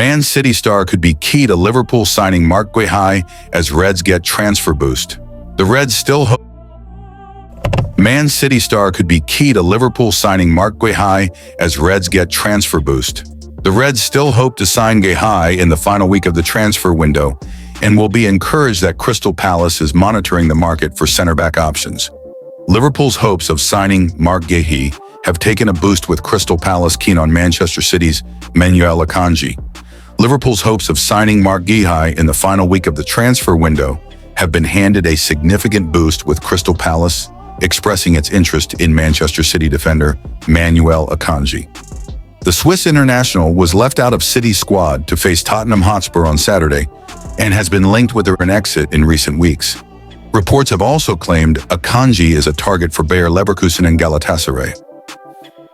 Man City star could be key to Liverpool signing Mark Guehi as Reds get transfer boost. The Reds still hope Man City star could be key to Liverpool signing Mark Guehi as Reds get transfer boost. The Reds still hope to sign Guehi in the final week of the transfer window and will be encouraged that Crystal Palace is monitoring the market for centre-back options. Liverpool's hopes of signing Mark Guehi have taken a boost with Crystal Palace keen on Manchester City's Manuel Akanji. Liverpool's hopes of signing Mark Guehi in the final week of the transfer window have been handed a significant boost with Crystal Palace expressing its interest in Manchester City defender Manuel Akanji. The Swiss international was left out of City's squad to face Tottenham Hotspur on Saturday and has been linked with an exit in recent weeks. Reports have also claimed Akanji is a target for Bayer Leverkusen and Galatasaray.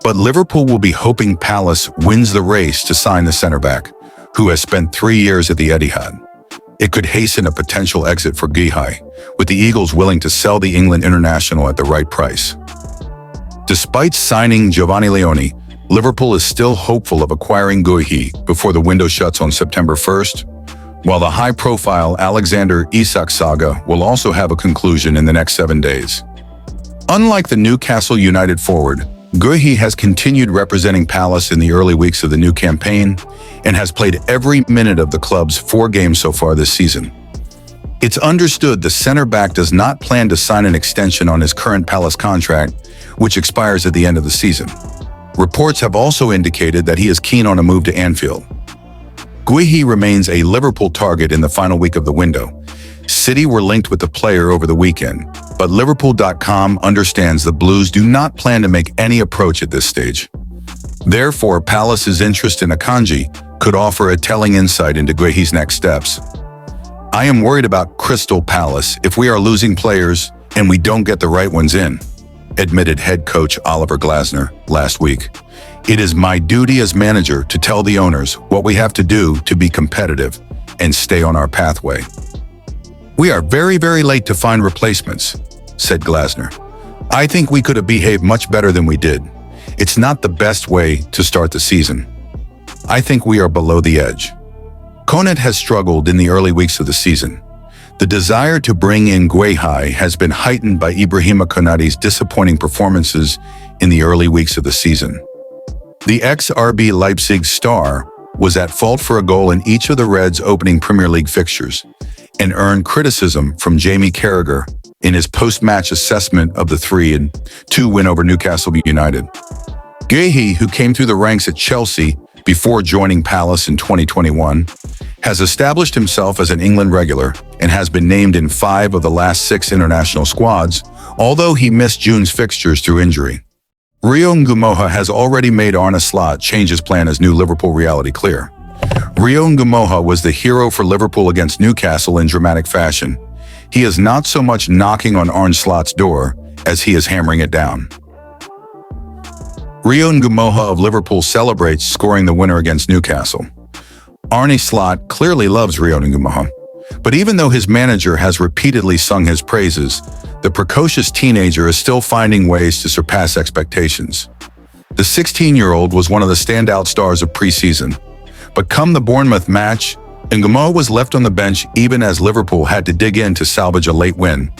But Liverpool will be hoping Palace wins the race to sign the centre-back, who has spent 3 years at the Etihad. It could hasten a potential exit for Guehi, with the Eagles willing to sell the England international at the right price. Despite signing Giovanni Leone, Liverpool is still hopeful of acquiring Guehi before the window shuts on September 1st, while the high-profile Alexander Isak saga will also have a conclusion in the next 7 days. Unlike the Newcastle United forward, Guehi has continued representing Palace in the early weeks of the new campaign and has played every minute of the club's 4 games so far this season. It's understood the centre-back does not plan to sign an extension on his current Palace contract, which expires at the end of the season. Reports have also indicated that he is keen on a move to Anfield. Guehi remains a Liverpool target in the final week of the window. City were linked with the player over the weekend, but Liverpool.com understands the Blues do not plan to make any approach at this stage. Therefore, Palace's interest in Akanji could offer a telling insight into Guehi's next steps. I am worried about Crystal Palace if we are losing players and we don't get the right ones in, admitted head coach Oliver Glasner last week. It is my duty as manager to tell the owners what we have to do to be competitive and stay on our pathway. We are very late to find replacements, said Glasner. I think we could have behaved much better than we did. It's not the best way to start the season. I think we are below the edge. Konet has struggled in the early weeks of the season. The desire to bring in Guehi has been heightened by Ibrahima Konaté's disappointing performances in the early weeks of the season. The ex-RB Leipzig star was at fault for a goal in each of the Reds' opening Premier League fixtures and earned criticism from Jamie Carragher in his post-match assessment of the 3-2 win over Newcastle United. Guehi, who came through the ranks at Chelsea before joining Palace in 2021, has established himself as an England regular and has been named in 5 of the last 6 international squads, although he missed June's fixtures through injury. Rio Ngumoha has already made Arne Slot change his plan as new Liverpool reality clear. Rio Ngumoha was the hero for Liverpool against Newcastle in dramatic fashion. He is not so much knocking on Arne Slot's door as he is hammering it down. Rio Ngumoha of Liverpool celebrates scoring the winner against Newcastle. Arne Slot clearly loves Rio Ngumoha, but even though his manager has repeatedly sung his praises, the precocious teenager is still finding ways to surpass expectations. The 16-year-old was one of the standout stars of pre-season, but come the Bournemouth match, Ngumoha was left on the bench even as Liverpool had to dig in to salvage a late win.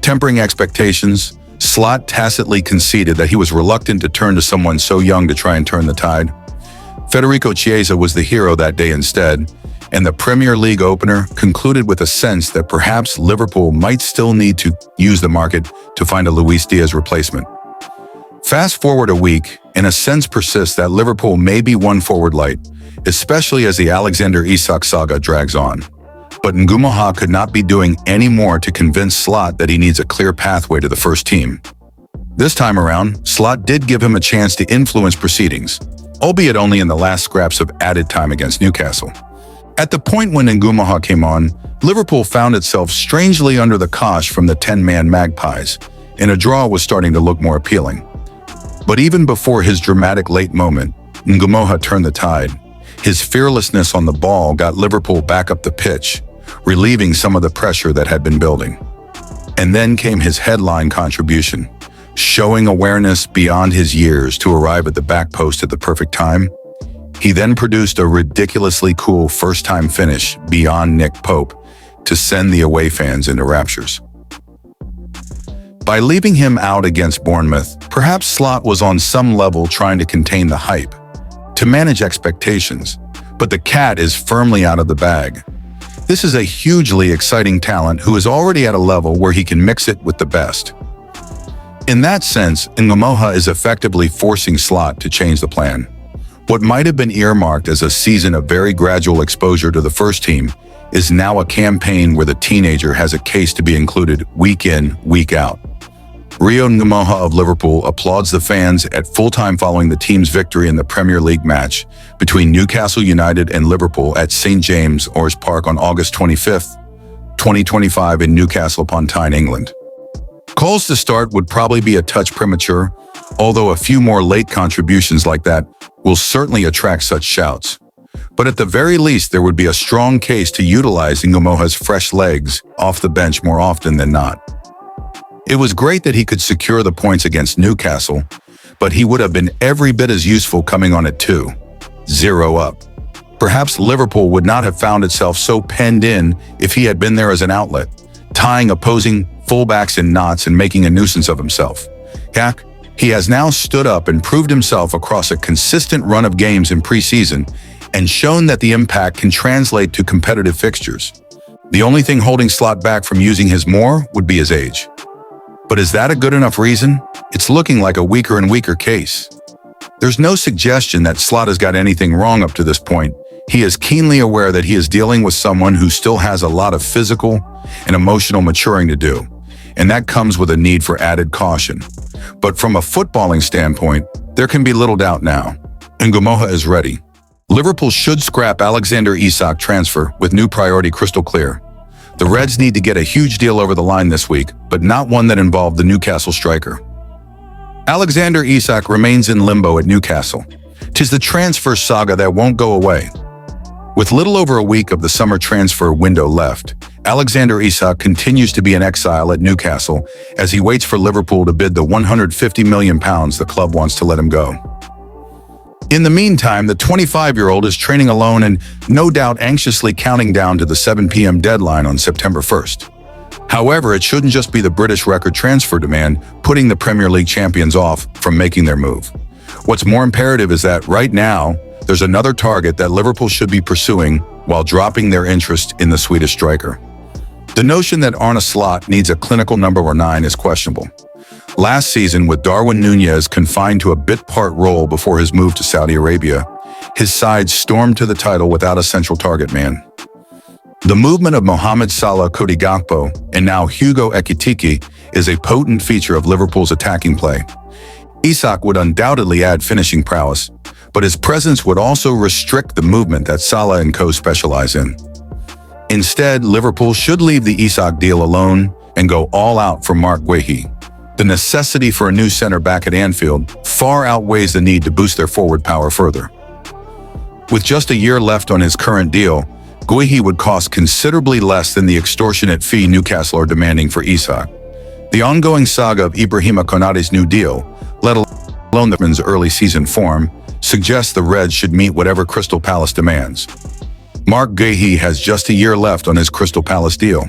Tempering expectations, Slot tacitly conceded that he was reluctant to turn to someone so young to try and turn the tide. Federico Chiesa was the hero that day instead, and the Premier League opener concluded with a sense that perhaps Liverpool might still need to use the market to find a Luis Diaz replacement. Fast forward a week, and a sense persists that Liverpool may be one forward light, especially as the Alexander Isak saga drags on. But Ngumoha could not be doing any more to convince Slot that he needs a clear pathway to the first team. This time around, Slot did give him a chance to influence proceedings, albeit only in the last scraps of added time against Newcastle. At the point when Ngumoha came on, Liverpool found itself strangely under the cosh from the 10-man Magpies, and a draw was starting to look more appealing. But even before his dramatic late moment, Ngumoha turned the tide. His fearlessness on the ball got Liverpool back up the pitch, relieving some of the pressure that had been building. And then came his headline contribution, showing awareness beyond his years to arrive at the back post at the perfect time. He then produced a ridiculously cool first-time finish beyond Nick Pope to send the away fans into raptures. By leaving him out against Bournemouth, perhaps Slot was on some level trying to contain the hype, to manage expectations, but the cat is firmly out of the bag. This is a hugely exciting talent who is already at a level where he can mix it with the best. In that sense, Ngumoha is effectively forcing Slot to change the plan. What might have been earmarked as a season of very gradual exposure to the first team is now a campaign where the teenager has a case to be included week in, week out. Rio Ngumoha of Liverpool applauds the fans at full-time following the team's victory in the Premier League match between Newcastle United and Liverpool at St James's Park on August 25, 2025 in Newcastle upon Tyne, England. Calls to start would probably be a touch premature, although a few more late contributions like that will certainly attract such shouts. But at the very least, there would be a strong case to utilize Ngumoha's fresh legs off the bench more often than not. It was great that he could secure the points against Newcastle, but he would have been every bit as useful coming on at 2-0 up. Perhaps Liverpool would not have found itself so penned in if he had been there as an outlet, tying opposing fullbacks in knots and making a nuisance of himself. Heck, he has now stood up and proved himself across a consistent run of games in pre-season and shown that the impact can translate to competitive fixtures. The only thing holding Slot back from using his more would be his age. But is that a good enough reason? It's looking like a weaker and weaker case. There's no suggestion that Slot has got anything wrong up to this point. He is keenly aware that he is dealing with someone who still has a lot of physical and emotional maturing to do, and that comes with a need for added caution. But from a footballing standpoint, there can be little doubt now. Ngumoha is ready. Liverpool should scrap Alexander Isak transfer with new priority crystal clear. The Reds need to get a huge deal over the line this week, but not one that involved the Newcastle striker. Alexander Isak remains in limbo at Newcastle. 'Tis the transfer saga that won't go away. With little over a week of the summer transfer window left, Alexander Isak continues to be in exile at Newcastle as he waits for Liverpool to bid the £150 million the club wants to let him go. In the meantime, the 25-year-old is training alone and no doubt anxiously counting down to the 7 p.m. deadline on September 1st. However, it shouldn't just be the British record transfer demand putting the Premier League champions off from making their move. What's more imperative is that right now, there's another target that Liverpool should be pursuing while dropping their interest in the Swedish striker. The notion that Arne Slot needs a clinical number 9 is questionable. Last season, with Darwin Núñez confined to a bit-part role before his move to Saudi Arabia, his side stormed to the title without a central target man. The movement of Mohamed Salah, Cody Gakpo, and now Hugo Ekitike is a potent feature of Liverpool's attacking play. Isak would undoubtedly add finishing prowess, but his presence would also restrict the movement that Salah and co specialize in. Instead, Liverpool should leave the Isak deal alone and go all out for Marc Guehi. The necessity for a new center-back at Anfield far outweighs the need to boost their forward power further. With just a year left on his current deal, Guehi would cost considerably less than the extortionate fee Newcastle are demanding for Isak. The ongoing saga of Ibrahima Konaté's new deal, let alone the man's early season form, suggests the Reds should meet whatever Crystal Palace demands. Marc Guehi has just a year left on his Crystal Palace deal.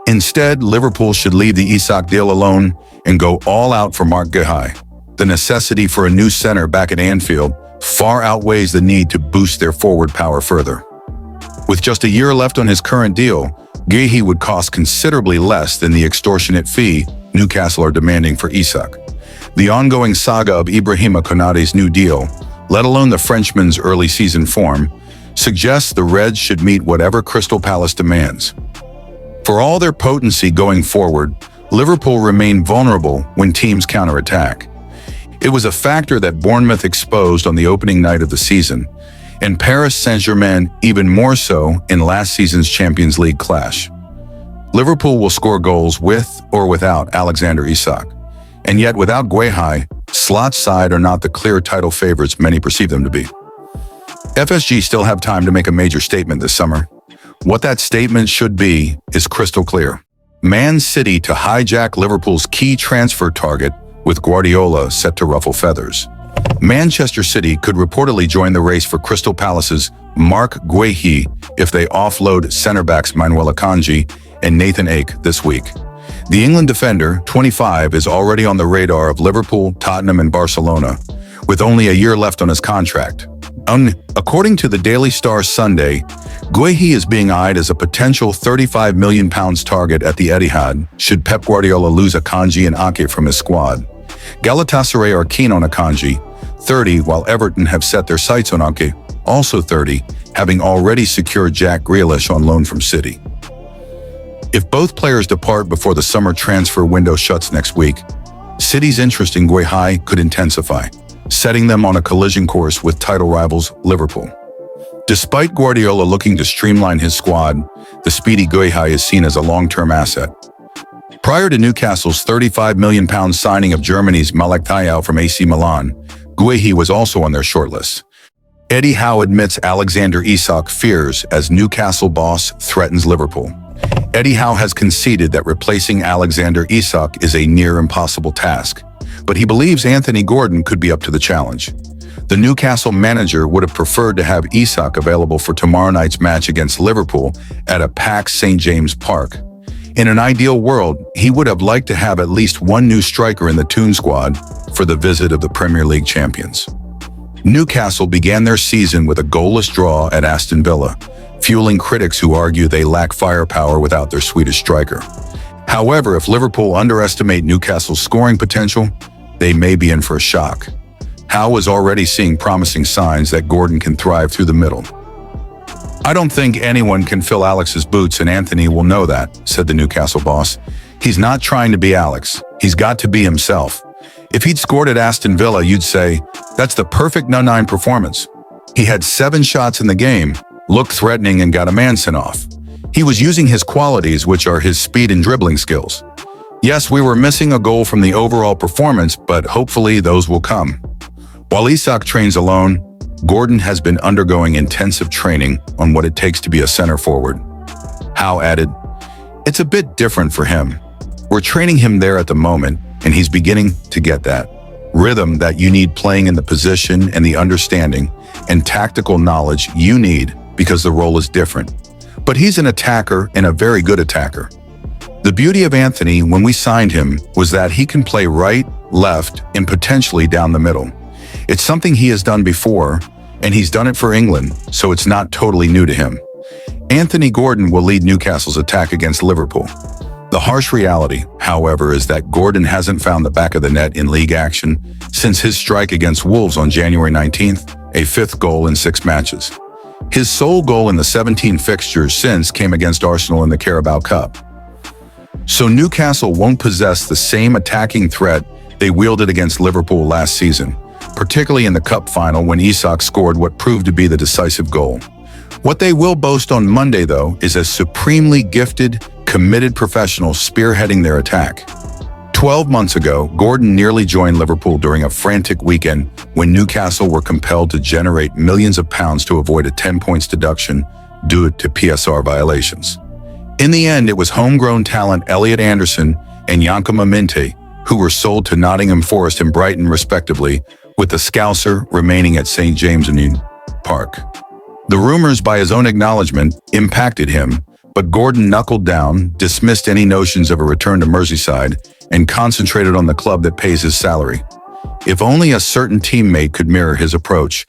Instead, Liverpool should leave the Isak deal alone and go all out for Marc Guehi. The necessity for a new center back at Anfield far outweighs the need to boost their forward power further. With just a year left on his current deal, Guehi would cost considerably less than the extortionate fee Newcastle are demanding for Isak. The ongoing saga of Ibrahima Konaté's new deal, let alone the Frenchman's early season form, suggests the Reds should meet whatever Crystal Palace demands. For all their potency going forward, Liverpool remain vulnerable when teams counterattack. It was a factor that Bournemouth exposed on the opening night of the season, and Paris Saint-Germain even more so in last season's Champions League clash. Liverpool will score goals with or without Alexander Isak, and yet without Guehi, Slot's side are not the clear title favorites many perceive them to be. FSG still have time to make a major statement this summer. What that statement should be is crystal clear. Man City to hijack Liverpool's key transfer target with Guardiola set to ruffle feathers. Manchester City could reportedly join the race for Crystal Palace's Mark Guehi if they offload centre-backs Manuel Akanji and Nathan Ake this week. The England defender, 25, is already on the radar of Liverpool, Tottenham and Barcelona, with only a year left on his contract. According to the Daily Star Sunday, Guehi is being eyed as a potential £35 million target at the Etihad should Pep Guardiola lose Akanji and Ake from his squad. Galatasaray are keen on Akanji, 30, while Everton have set their sights on Ake, also 30, having already secured Jack Grealish on loan from City. If both players depart before the summer transfer window shuts next week, City's interest in Guehi could intensify, setting them on a collision course with title rivals Liverpool. Despite Guardiola looking to streamline his squad, the speedy Guehi is seen as a long-term asset. Prior to Newcastle's £35 million signing of Germany's Malik Thiaw from AC Milan, Guehi was also on their shortlist. Eddie Howe admits Alexander Isak fears as Newcastle boss threatens Liverpool. Eddie Howe has conceded that replacing Alexander Isak is a near impossible task, but he believes Anthony Gordon could be up to the challenge. The Newcastle manager would have preferred to have Isak available for tomorrow night's match against Liverpool at a packed St. James Park. In an ideal world, he would have liked to have at least one new striker in the Toon squad for the visit of the Premier League champions. Newcastle began their season with a goalless draw at Aston Villa, fueling critics who argue they lack firepower without their Swedish striker. However, if Liverpool underestimate Newcastle's scoring potential, they may be in for a shock. Howe is already seeing promising signs that Gordon can thrive through the middle. "I don't think anyone can fill Alex's boots, and Anthony will know that," said the Newcastle boss. "He's not trying to be Alex. He's got to be himself. If he'd scored at Aston Villa, you'd say, that's the perfect no-9 performance. He had 7 shots in the game, looked threatening and got a man sent off. He was using his qualities, which are his speed and dribbling skills. Yes, we were missing a goal from the overall performance, but hopefully those will come." While Isak trains alone, Gordon has been undergoing intensive training on what it takes to be a center forward. Howe added, "It's a bit different for him. We're training him there at the moment, and he's beginning to get that rhythm that you need playing in the position and the understanding and tactical knowledge you need because the role is different. But he's an attacker and a very good attacker. The beauty of Anthony when we signed him was that he can play right, left, and potentially down the middle. It's something he has done before, and he's done it for England, so it's not totally new to him. Anthony Gordon will lead Newcastle's attack against Liverpool. The harsh reality, however, is that Gordon hasn't found the back of the net in league action since his strike against Wolves on January 19th, a 5th goal in 6 matches. His sole goal in the 17 fixtures since came against Arsenal in the Carabao Cup. So Newcastle won't possess the same attacking threat they wielded against Liverpool last season, particularly in the Cup final when Isak scored what proved to be the decisive goal. What they will boast on Monday, though, is a supremely gifted, committed professional spearheading their attack. 12 months ago, Gordon nearly joined Liverpool during a frantic weekend when Newcastle were compelled to generate millions of pounds to avoid a 10 points deduction due to PSR violations. In the end, it was homegrown talent Elliot Anderson and Yankama Minte who were sold to Nottingham Forest and Brighton respectively, with the Scouser remaining at St. James's Park. The rumors, by his own acknowledgement, impacted him, but Gordon knuckled down, dismissed any notions of a return to Merseyside, and concentrated on the club that pays his salary. If only a certain teammate could mirror his approach,